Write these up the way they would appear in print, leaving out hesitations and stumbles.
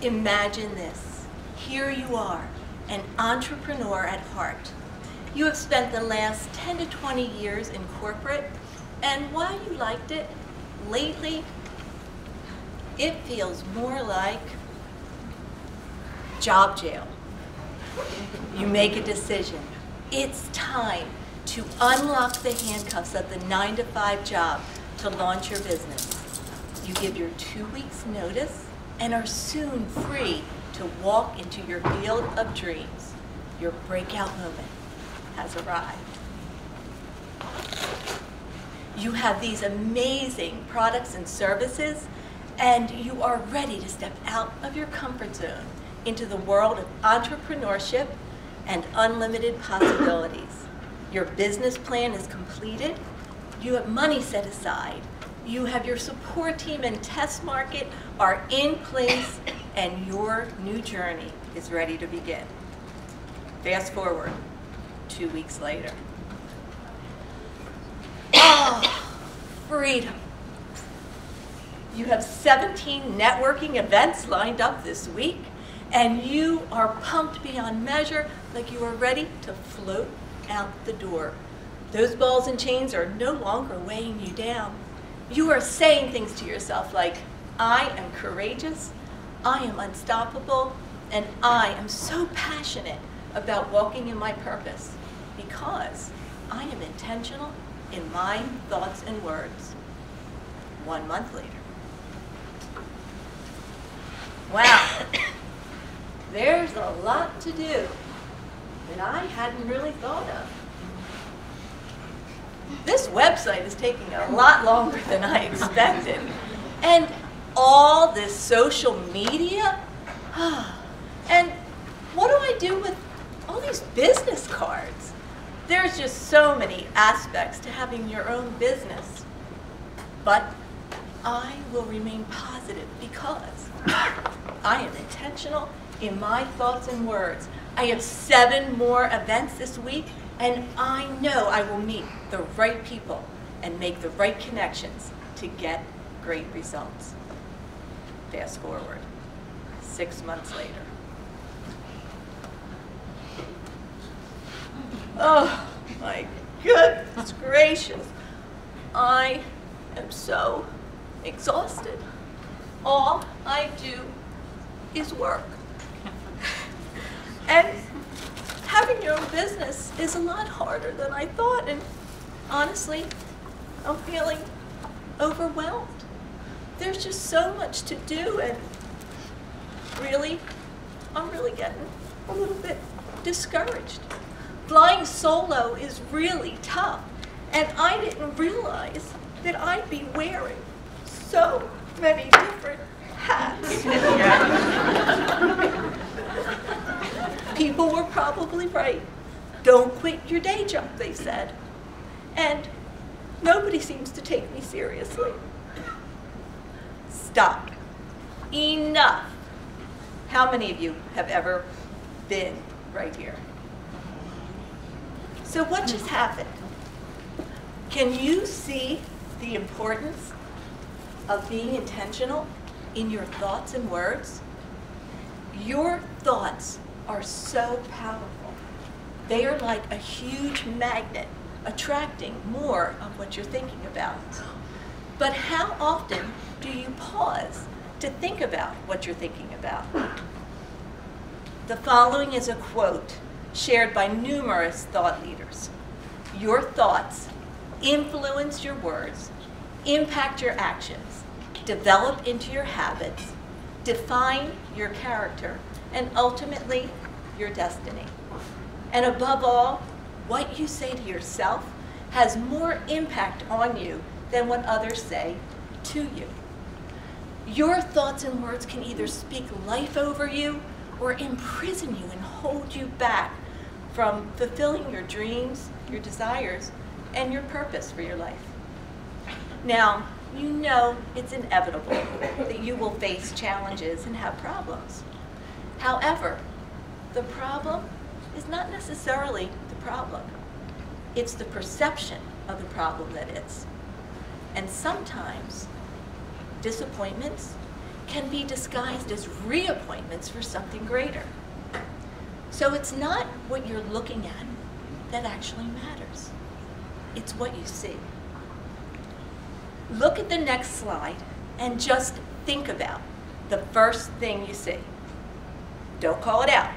Imagine this. Here you are, an entrepreneur at heart. You have spent the last 10 to 20 years in corporate, and while you liked it, lately, it feels more like job jail. You make a decision. It's time to unlock the handcuffs of the 9-to-5 job to launch your business. You give your 2 weeks notice and are soon free to walk into your field of dreams. Your breakout moment has arrived. You have these amazing products and services, and you are ready to step out of your comfort zone into the world of entrepreneurship and unlimited possibilities. Your business plan is completed. You have money set aside. You have your support team and test market are in place, and your new journey is ready to begin. Fast forward 2 weeks later. Oh, freedom. You have 17 networking events lined up this week, and you are pumped beyond measure, like you are ready to float out the door. Those balls and chains are no longer weighing you down. You are saying things to yourself like, I am courageous, I am unstoppable, and I am so passionate about walking in my purpose because I am intentional in my thoughts and words. 1 month later. Wow, there's a lot to do that I hadn't really thought of. This website is taking a lot longer than I expected. And all this social media? And what do I do with all these business cards? There's just so many aspects to having your own business. But I will remain positive because I am intentional in my thoughts and words. I have 7 more events this week, and I know I will meet the right people and make the right connections to get great results. Fast forward 6 months later. Oh my goodness gracious. I am so exhausted. All I do is work. And having your own business is a lot harder than I thought, and honestly, I'm feeling overwhelmed. There's just so much to do, and really, I'm really getting a little bit discouraged. Flying solo is really tough, and I didn't realize that I'd be wearing so many different hats. People were probably right. Don't quit your day job, they said. And nobody seems to take me seriously. Stop. Enough. How many of you have ever been right here? So what just happened? Can you see the importance of being intentional in your thoughts and words? Your thoughts are so powerful. They are like a huge magnet attracting more of what you're thinking about. But how often do you pause to think about what you're thinking about? The following is a quote shared by numerous thought leaders. Your thoughts influence your words, impact your actions, develop into your habits, define your character, and ultimately, your destiny. And above all, what you say to yourself has more impact on you than what others say to you. Your thoughts and words can either speak life over you or imprison you and hold you back from fulfilling your dreams, your desires, and your purpose for your life. Now, you know it's inevitable that you will face challenges and have problems. However, the problem is not necessarily the problem. It's the perception of the problem that is. And sometimes disappointments can be disguised as reappointments for something greater. So it's not what you're looking at that actually matters. It's what you see. Look at the next slide and just think about the first thing you see. Don't call it out.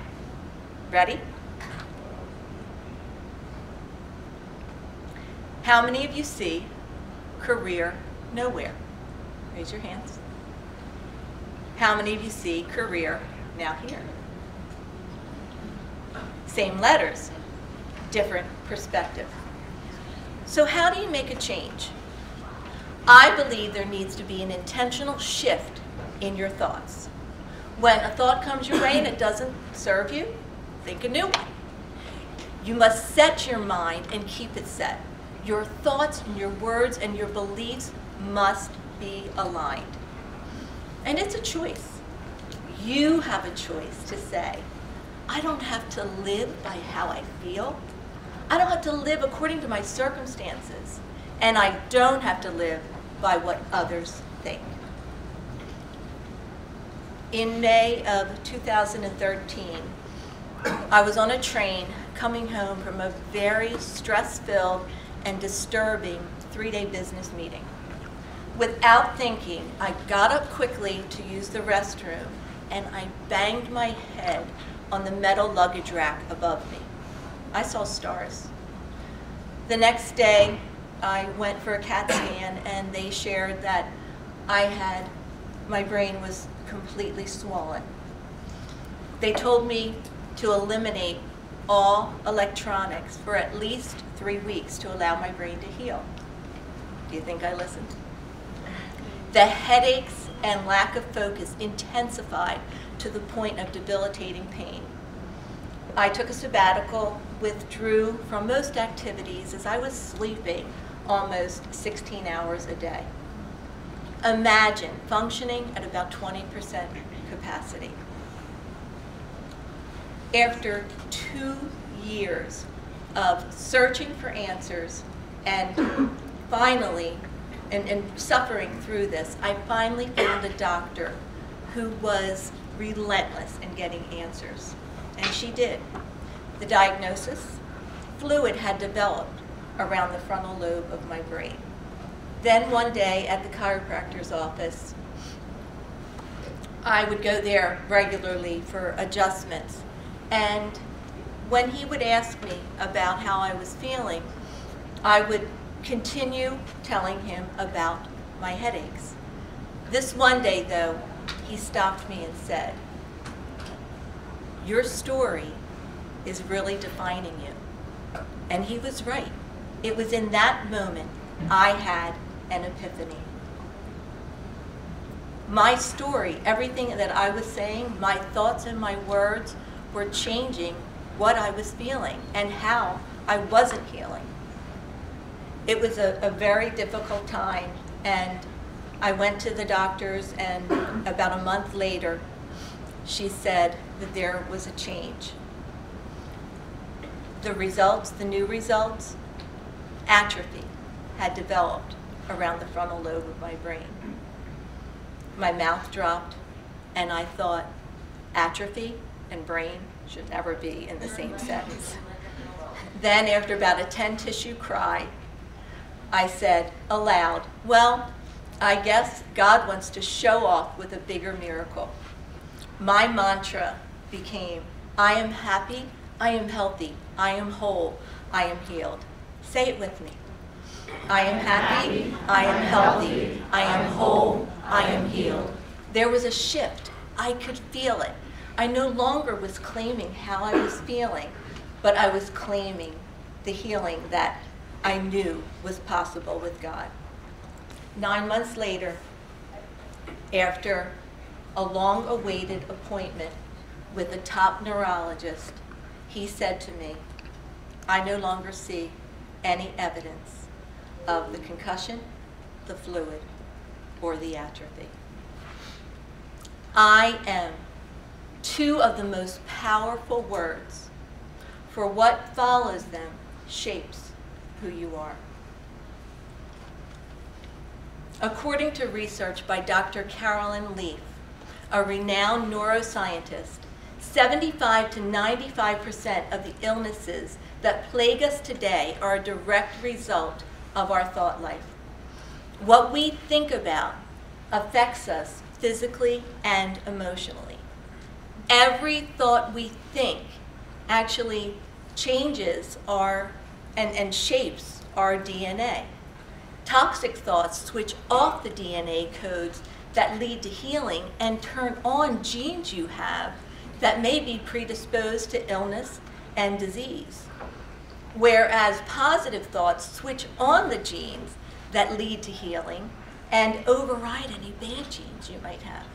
Ready? How many of you see career nowhere? Raise your hands. How many of you see career now here? Same letters, different perspective. So how do you make a change? I believe there needs to be an intentional shift in your thoughts. When a thought comes your way and it doesn't serve you, think a new one. You must set your mind and keep it set. Your thoughts and your words and your beliefs must be aligned. And it's a choice. You have a choice to say, I don't have to live by how I feel. I don't have to live according to my circumstances. And I don't have to live by what others think. In May of 2013, I was on a train coming home from a very stress-filled and disturbing 3-day business meeting. Without thinking, I got up quickly to use the restroom and I banged my head on the metal luggage rack above me. I saw stars. The next day, I went for a CAT scan and they shared that my brain was completely swollen. They told me to eliminate all electronics for at least 3 weeks to allow my brain to heal. Do you think I listened? The headaches and lack of focus intensified to the point of debilitating pain. I took a sabbatical, withdrew from most activities as I was sleeping almost 16 hours a day. Imagine functioning at about 20% capacity. After 2 years of searching for answers and finally, and suffering through this, I finally found a doctor who was relentless in getting answers. And she did. The diagnosis, fluid had developed around the frontal lobe of my brain. Then one day at the chiropractor's office, I would go there regularly for adjustments. And when he would ask me about how I was feeling, I would continue telling him about my headaches. This one day, though, he stopped me and said, "Your story is really defining you." And he was right. It was in that moment I had an epiphany. My story, everything that I was saying, my thoughts and my words were changing what I was feeling and how I wasn't healing. It was a very difficult time, and I went to the doctors, and about a month later, she said that there was a change. The results, the new results, atrophy had developed around the frontal lobe of my brain. My mouth dropped, and I thought, atrophy and brain should never be in the same sentence. Then, after about a 10-tissue cry, I said aloud, well, I guess God wants to show off with a bigger miracle. My mantra became, I am happy, I am healthy, I am whole, I am healed. Say it with me. I am happy, I am healthy, I am whole, I am healed. There was a shift. I could feel it. I no longer was claiming how I was feeling, but I was claiming the healing that I knew was possible with God. 9 months later, after a long-awaited appointment with a top neurologist, he said to me, I no longer see any evidence of the concussion, the fluid, or the atrophy. I am two of the most powerful words, for what follows them shapes who you are. According to research by Dr. Carolyn Leaf, a renowned neuroscientist, 75 to 95% of the illnesses that plague us today are a direct result of our thought life. What we think about affects us physically and emotionally. Every thought we think actually changes and shapes our DNA. Toxic thoughts switch off the DNA codes that lead to healing and turn on genes you have that may be predisposed to illness and disease. Whereas positive thoughts switch on the genes that lead to healing and override any bad genes you might have.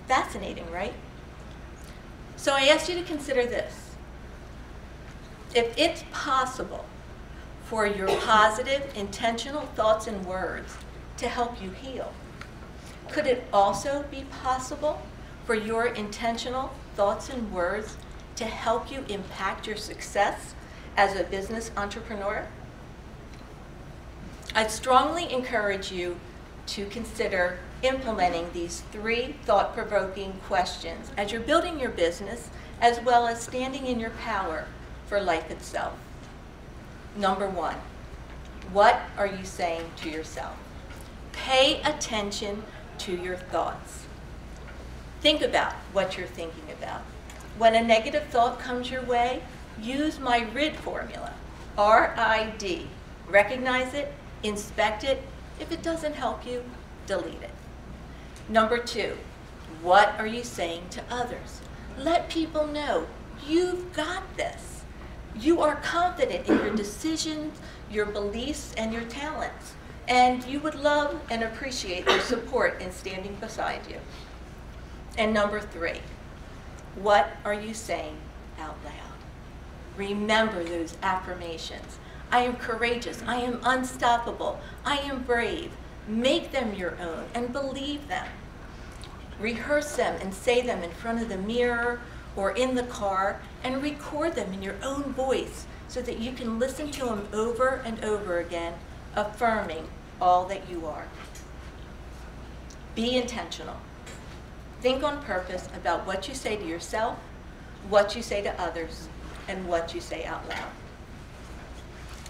Fascinating, right? So I asked you to consider this. If it's possible for your positive, intentional thoughts and words to help you heal, could it also be possible for your intentional thoughts and words to help you impact your success as a business entrepreneur? I'd strongly encourage you to consider implementing these 3 thought-provoking questions as you're building your business, as well as standing in your power for life itself. Number 1, what are you saying to yourself? Pay attention to your thoughts. Think about what you're thinking about. When a negative thought comes your way, use my RID formula, R-I-D. Recognize it, inspect it. If it doesn't help you, delete it. Number 2, what are you saying to others? Let people know you've got this. You are confident in your decisions, your beliefs, and your talents, and you would love and appreciate their support in standing beside you. And number 3, what are you saying out loud? Remember those affirmations. I am courageous. I am unstoppable. I am brave. Make them your own and believe them. Rehearse them and say them in front of the mirror or in the car, and record them in your own voice so that you can listen to them over and over again, affirming all that you are. Be intentional. Think on purpose about what you say to yourself, what you say to others, and what you say out loud.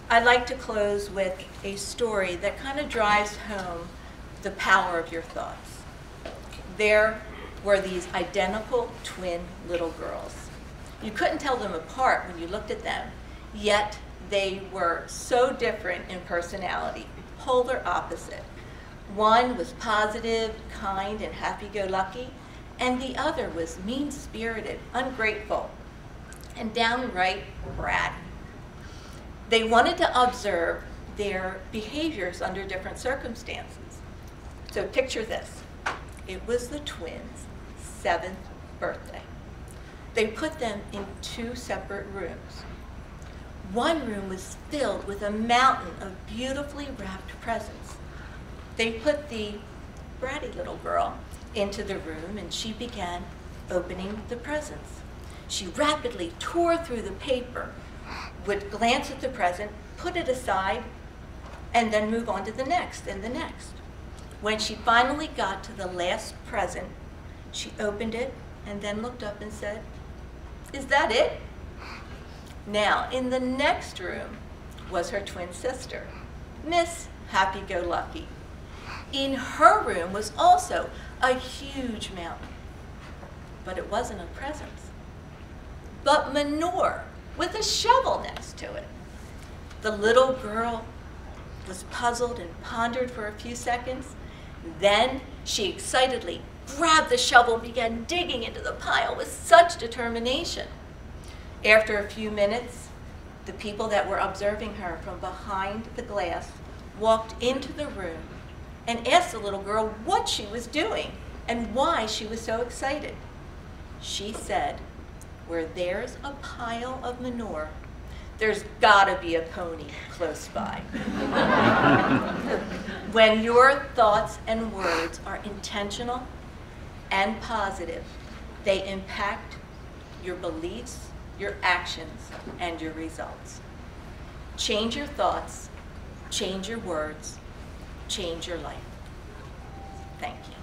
I'd like to close with a story that kind of drives home the power of your thoughts. There were these identical twin little girls. You couldn't tell them apart when you looked at them, yet they were so different in personality, polar opposite. One was positive, kind, and happy-go-lucky, and the other was mean-spirited, ungrateful, and downright bratty. They wanted to observe their behaviors under different circumstances. So picture this. It was the twins' 7th birthday. They put them in 2 separate rooms. One room was filled with a mountain of beautifully wrapped presents. They put the bratty little girl into the room, and she began opening the presents. She rapidly tore through the paper, would glance at the present, put it aside, and then move on to the next and the next. When she finally got to the last present, she opened it and then looked up and said, "Is that it?" Now, in the next room was her twin sister, Miss Happy-Go-Lucky. In her room was also a huge mountain, but it wasn't of presents, but manure with a shovel next to it. The little girl was puzzled and pondered for a few seconds. Then she excitedly grabbed the shovel and began digging into the pile with such determination. After a few minutes, the people that were observing her from behind the glass walked into the room and asked the little girl what she was doing and why she was so excited. She said, "Where there's a pile of manure, there's gotta be a pony close by." When your thoughts and words are intentional and positive, they impact your beliefs, your actions, and your results. Change your thoughts, change your words, change your life. Thank you.